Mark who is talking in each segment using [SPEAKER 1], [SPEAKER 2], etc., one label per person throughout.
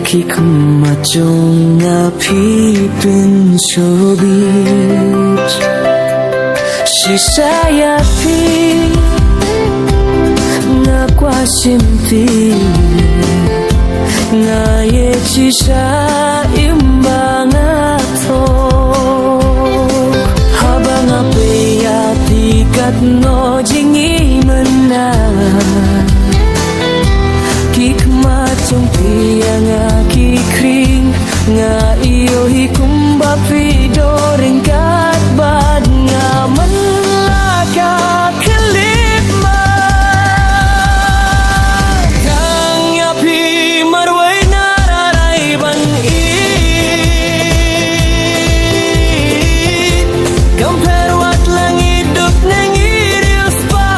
[SPEAKER 1] kik machong api pin showbiz si saya pi nga kwa simpi nga ye chi sa imbang ato habang api atikat no jingi mana kik machong pia nga kikring nga iyo hikumba pidoring kat bad nga manlaka kelip ma kang yapi marway nararay bang it compare what lang hidup nang irius pa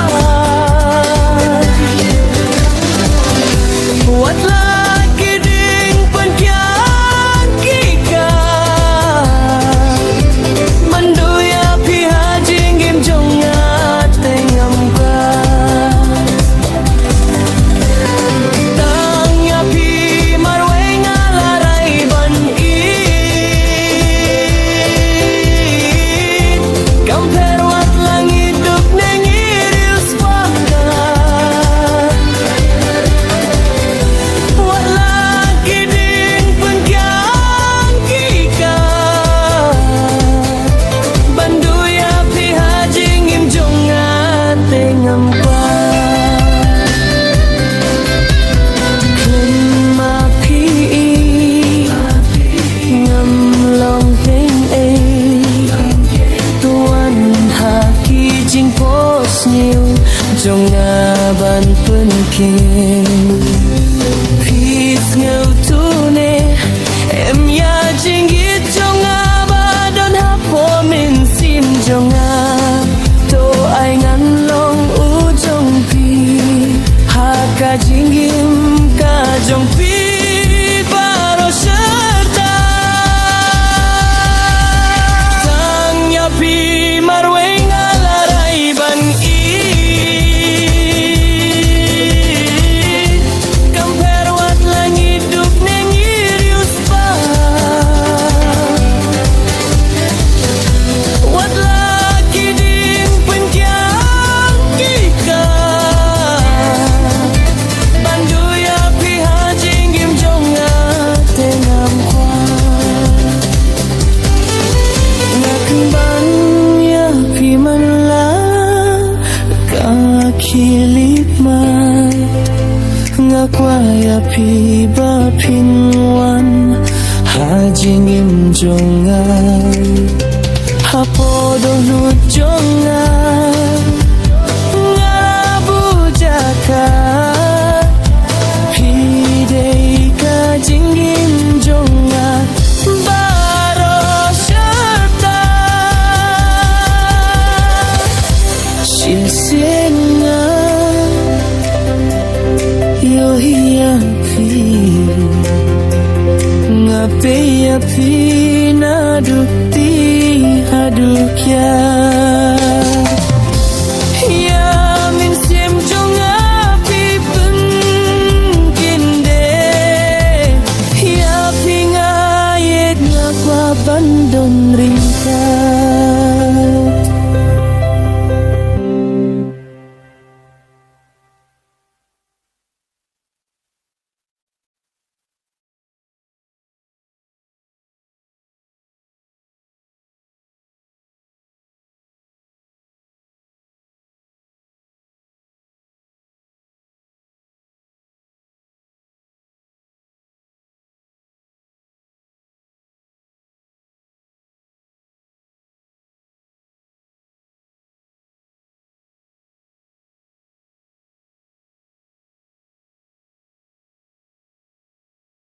[SPEAKER 1] what lagi ding penkian kika manduya piha jinggim jonga tengam ka tang yapi marway ngalaray ban it compare what lang hidup nang irius pa what lagi ding penkian kika banduya piha jinggim jonga tengam pa klima pi ngam long teng tuan haki jing pos niu jonga ban penking peace ngau tune em ya jinggit jonga badon hapo min sim jonga to ai ngan long u jong pi haka jinggim ka jong pi baro serta tang ya pi marway ngalaray ban it compare what lang hidup nang irius pa what lagi ding penkian kika banduya piha jinggim jonga tengam kwa nakban ya pi manla kakilip mat ngakwa ya pi ba pinwan hajingim jonga hapodo nu jonga ngabujaka pidei ka jinggim jonga baro serta silsenga yo hiapi ngape yapi nadukti hadukya